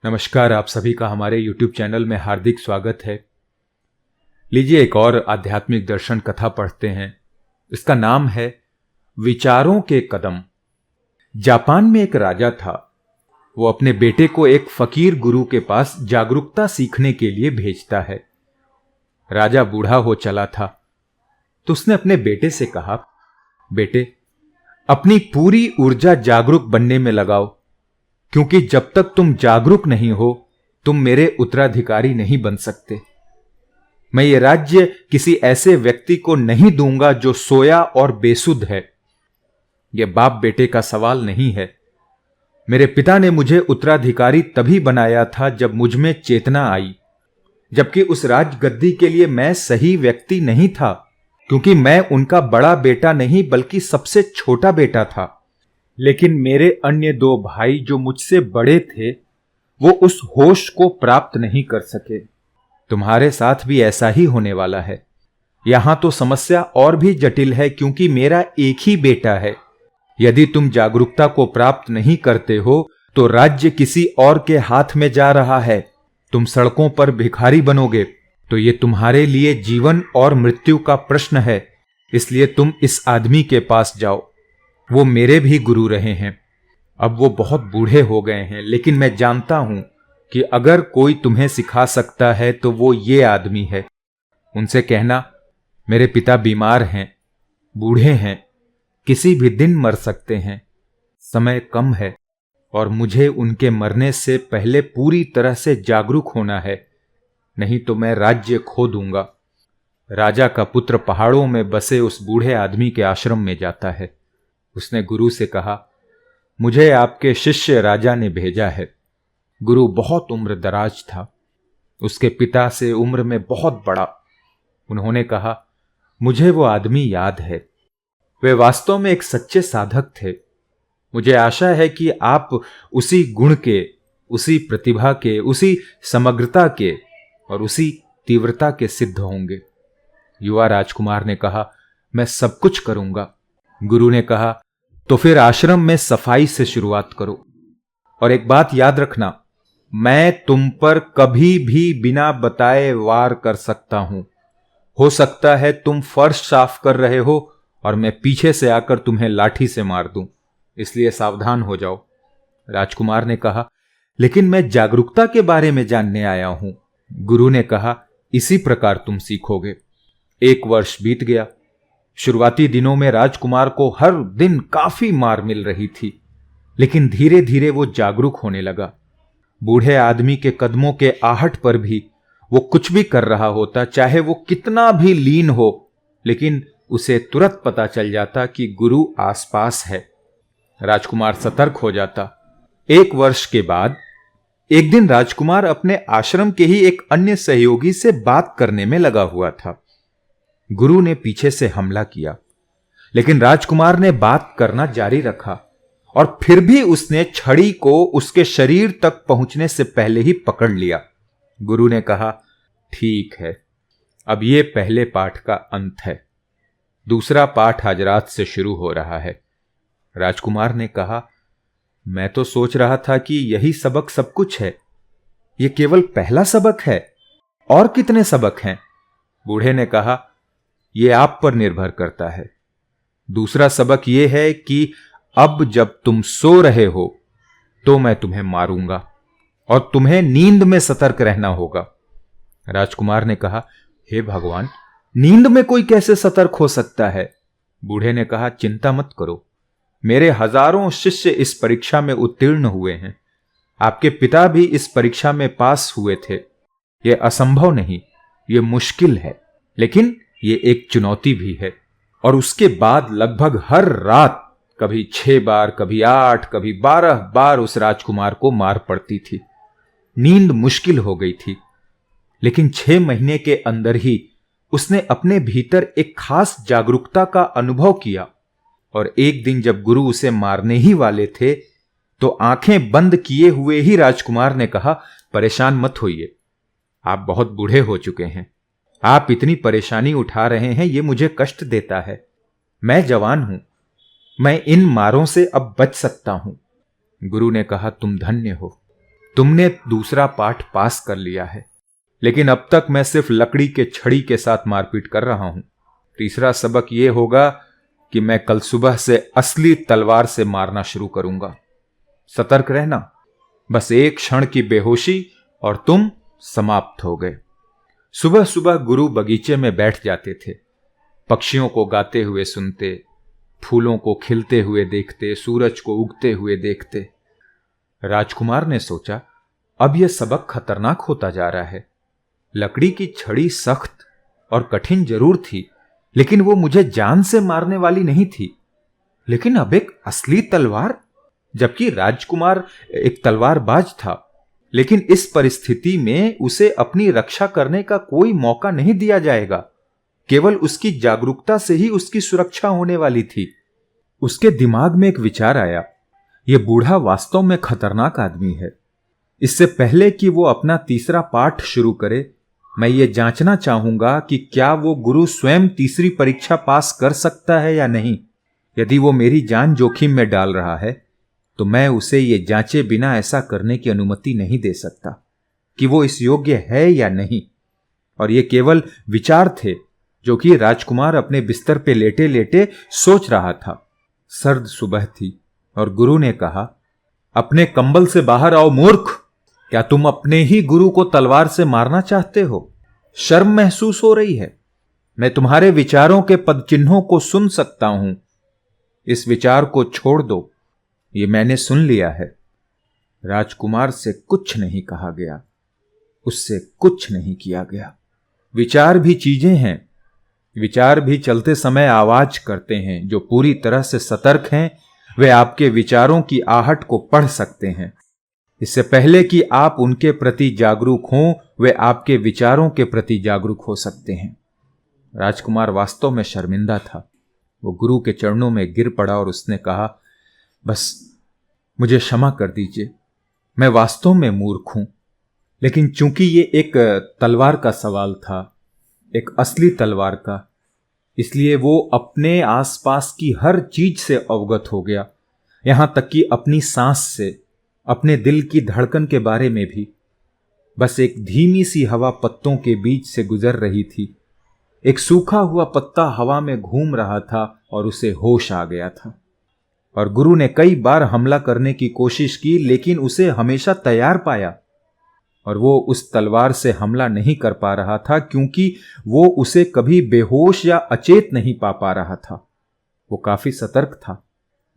नमस्कार, आप सभी का हमारे YouTube चैनल में हार्दिक स्वागत है। लीजिए एक और आध्यात्मिक दर्शन कथा पढ़ते हैं। इसका नाम है विचारों के कदम। जापान में एक राजा था। वो अपने बेटे को एक फकीर गुरु के पास जागरूकता सीखने के लिए भेजता है। राजा बूढ़ा हो चला था, तो उसने अपने बेटे से कहा, बेटे, अपनी पूरी ऊर्जा जागरूक बनने में लगाओ, क्योंकि जब तक तुम जागरूक नहीं हो तुम मेरे उत्तराधिकारी नहीं बन सकते। मैं ये राज्य किसी ऐसे व्यक्ति को नहीं दूंगा जो सोया और बेसुध है। यह बाप बेटे का सवाल नहीं है। मेरे पिता ने मुझे उत्तराधिकारी तभी बनाया था जब मुझ में चेतना आई, जबकि उस राजगद्दी के लिए मैं सही व्यक्ति नहीं था, क्योंकि मैं उनका बड़ा बेटा नहीं बल्कि सबसे छोटा बेटा था। लेकिन मेरे अन्य दो भाई जो मुझसे बड़े थे, वो उस होश को प्राप्त नहीं कर सके। तुम्हारे साथ भी ऐसा ही होने वाला है। यहां तो समस्या और भी जटिल है, क्योंकि मेरा एक ही बेटा है। यदि तुम जागरूकता को प्राप्त नहीं करते हो तो राज्य किसी और के हाथ में जा रहा है। तुम सड़कों पर भिखारी बनोगे, तो ये तुम्हारे लिए जीवन और मृत्यु का प्रश्न है। इसलिए तुम इस आदमी के पास जाओ। वो मेरे भी गुरु रहे हैं। अब वो बहुत बूढ़े हो गए हैं, लेकिन मैं जानता हूं कि अगर कोई तुम्हें सिखा सकता है तो वो ये आदमी है। उनसे कहना, मेरे पिता बीमार हैं, बूढ़े हैं, किसी भी दिन मर सकते हैं, समय कम है और मुझे उनके मरने से पहले पूरी तरह से जागरूक होना है, नहीं तो मैं राज्य खो दूंगा। राजा का पुत्र पहाड़ों में बसे उस बूढ़े आदमी के आश्रम में जाता है। उसने गुरु से कहा, मुझे आपके शिष्य राजा ने भेजा है। गुरु बहुत उम्र दराज था, उसके पिता से उम्र में बहुत बड़ा। उन्होंने कहा, मुझे वो आदमी याद है। वे वास्तव में एक सच्चे साधक थे। मुझे आशा है कि आप उसी गुण के, उसी प्रतिभा के, उसी समग्रता के और उसी तीव्रता के सिद्ध होंगे। युवा राजकुमार ने कहा, मैं सब कुछ करूंगा। गुरु ने कहा, तो फिर आश्रम में सफाई से शुरुआत करो। और एक बात याद रखना, मैं तुम पर कभी भी बिना बताए वार कर सकता हूं। हो सकता है तुम फर्श साफ कर रहे हो और मैं पीछे से आकर तुम्हें लाठी से मार दूं, इसलिए सावधान हो जाओ। राजकुमार ने कहा, लेकिन मैं जागरूकता के बारे में जानने आया हूं। गुरु ने कहा, इसी प्रकार तुम सीखोगे। 1 वर्ष बीत गया। शुरुआती दिनों में राजकुमार को हर दिन काफी मार मिल रही थी, लेकिन धीरे धीरे वो जागरूक होने लगा। बूढ़े आदमी के कदमों के आहट पर भी वो कुछ भी कर रहा होता, चाहे वो कितना भी लीन हो, लेकिन उसे तुरंत पता चल जाता कि गुरु आसपास है। राजकुमार सतर्क हो जाता। 1 वर्ष के बाद एक दिन राजकुमार अपने आश्रम के ही एक अन्य सहयोगी से बात करने में लगा हुआ था। गुरु ने पीछे से हमला किया, लेकिन राजकुमार ने बात करना जारी रखा और फिर भी उसने छड़ी को उसके शरीर तक पहुंचने से पहले ही पकड़ लिया। गुरु ने कहा, ठीक है, अब ये पहले पाठ का अंत है। दूसरा पाठ आज रात से शुरू हो रहा है। राजकुमार ने कहा, मैं तो सोच रहा था कि यही सबक सब कुछ है। ये केवल पहला सबक है, और कितने सबक हैं? बूढ़े ने कहा, यह आप पर निर्भर करता है। दूसरा सबक यह है कि अब जब तुम सो रहे हो तो मैं तुम्हें मारूंगा और तुम्हें नींद में सतर्क रहना होगा। राजकुमार ने कहा, हे भगवान, नींद में कोई कैसे सतर्क हो सकता है? बूढ़े ने कहा, चिंता मत करो, मेरे हजारों शिष्य इस परीक्षा में उत्तीर्ण हुए हैं। आपके पिता भी इस परीक्षा में पास हुए थे। यह असंभव नहीं, यह मुश्किल है, लेकिन ये एक चुनौती भी है। और उसके बाद लगभग हर रात कभी 6 बार, कभी 8, कभी 12 बार उस राजकुमार को मार पड़ती थी। नींद मुश्किल हो गई थी, लेकिन 6 महीने के अंदर ही उसने अपने भीतर एक खास जागरूकता का अनुभव किया। और एक दिन जब गुरु उसे मारने ही वाले थे, तो आंखें बंद किए हुए ही राजकुमार ने कहा, परेशान मत होइए, आप बहुत बूढ़े हो चुके हैं। आप इतनी परेशानी उठा रहे हैं, ये मुझे कष्ट देता है। मैं जवान हूं, मैं इन मारों से अब बच सकता हूं। गुरु ने कहा, तुम धन्य हो, तुमने दूसरा पाठ पास कर लिया है, लेकिन अब तक मैं सिर्फ लकड़ी के छड़ी के साथ मारपीट कर रहा हूं। तीसरा सबक यह होगा कि मैं कल सुबह से असली तलवार से मारना शुरू करूंगा। सतर्क रहना। बस एक क्षण की बेहोशी और तुम समाप्त हो गए। सुबह सुबह गुरु बगीचे में बैठ जाते थे। पक्षियों को गाते हुए सुनते, फूलों को खिलते हुए देखते, सूरज को उगते हुए देखते। राजकुमार ने सोचा, अब यह सबक खतरनाक होता जा रहा है। लकड़ी की छड़ी सख्त और कठिन जरूर थी, लेकिन वो मुझे जान से मारने वाली नहीं थी। लेकिन अब एक असली तलवार, जबकि राजकुमार एक तलवारबाज था, लेकिन इस परिस्थिति में उसे अपनी रक्षा करने का कोई मौका नहीं दिया जाएगा। केवल उसकी जागरूकता से ही उसकी सुरक्षा होने वाली थी। उसके दिमाग में एक विचार आया, यह बूढ़ा वास्तव में खतरनाक आदमी है। इससे पहले कि वो अपना तीसरा पाठ शुरू करे, मैं ये जांचना चाहूंगा कि क्या वो गुरु स्वयं तीसरी परीक्षा पास कर सकता है या नहीं। यदि वो मेरी जान जोखिम में डाल रहा है, तो मैं उसे ये जांचे बिना ऐसा करने की अनुमति नहीं दे सकता कि वो इस योग्य है या नहीं। और ये केवल विचार थे जो कि राजकुमार अपने बिस्तर पे लेटे लेटे सोच रहा था। सर्द सुबह थी और गुरु ने कहा, अपने कंबल से बाहर आओ मूर्ख। क्या तुम अपने ही गुरु को तलवार से मारना चाहते हो? शर्म महसूस हो रही है? मैं तुम्हारे विचारों के पदचिन्हों को सुन सकता हूं। इस विचार को छोड़ दो, ये मैंने सुन लिया है। राजकुमार से कुछ नहीं कहा गया, उससे कुछ नहीं किया गया। विचार भी चीजें हैं। विचार भी चलते समय आवाज करते हैं। जो पूरी तरह से सतर्क हैं, वे आपके विचारों की आहट को पढ़ सकते हैं। इससे पहले कि आप उनके प्रति जागरूक हों, वे आपके विचारों के प्रति जागरूक हो सकते हैं। राजकुमार वास्तव में शर्मिंदा था। वो गुरु के चरणों में गिर पड़ा और उसने कहा, बस मुझे क्षमा कर दीजिए, मैं वास्तव में मूर्ख हूं। लेकिन चूंकि ये एक तलवार का सवाल था, एक असली तलवार का, इसलिए वो अपने आसपास की हर चीज से अवगत हो गया, यहां तक कि अपनी सांस से, अपने दिल की धड़कन के बारे में भी। बस एक धीमी सी हवा पत्तों के बीच से गुजर रही थी। एक सूखा हुआ पत्ता हवा में घूम रहा था और उसे होश आ गया था। और गुरु ने कई बार हमला करने की कोशिश की, लेकिन उसे हमेशा तैयार पाया। और वो उस तलवार से हमला नहीं कर पा रहा था, क्योंकि वो उसे कभी बेहोश या अचेत नहीं पा रहा था। वो काफी सतर्क था।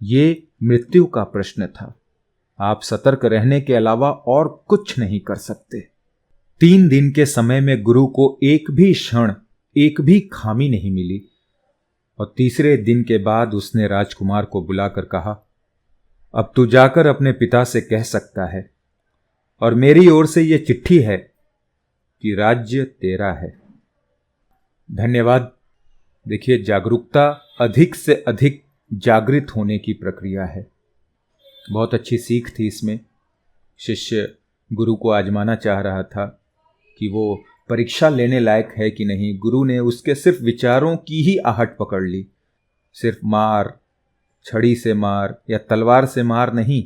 ये मृत्यु का प्रश्न था। आप सतर्क रहने के अलावा और कुछ नहीं कर सकते। 3 दिन के समय में गुरु को एक भी क्षण, एक भी खामी नहीं मिली। और तीसरे दिन के बाद उसने राजकुमार को बुलाकर कहा, अब तू जाकर अपने पिता से कह सकता है, और मेरी ओर से यह चिट्ठी है कि राज्य तेरा है। धन्यवाद। देखिए, जागरूकता अधिक से अधिक जागृत होने की प्रक्रिया है। बहुत अच्छी सीख थी इसमें। शिष्य गुरु को आजमाना चाह रहा था कि वो परीक्षा लेने लायक है कि नहीं। गुरु ने उसके सिर्फ विचारों की ही आहट पकड़ ली। सिर्फ मार, छड़ी से मार या तलवार से मार नहीं,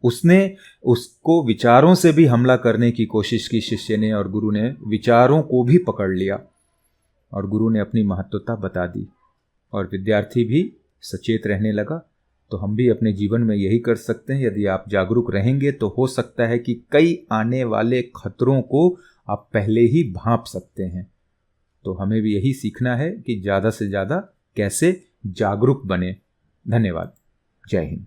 उसने उसको विचारों से भी हमला करने की कोशिश की शिष्य ने, और गुरु ने विचारों को भी पकड़ लिया और गुरु ने अपनी महत्वता बता दी और विद्यार्थी भी सचेत रहने लगा। तो हम भी अपने जीवन में यही कर सकते हैं। यदि आप जागरूक रहेंगे तो हो सकता है कि कई आने वाले खतरों को आप पहले ही भांप सकते हैं। तो हमें भी यही सीखना है कि ज़्यादा से ज़्यादा कैसे जागरूक बने। धन्यवाद। जय हिंद।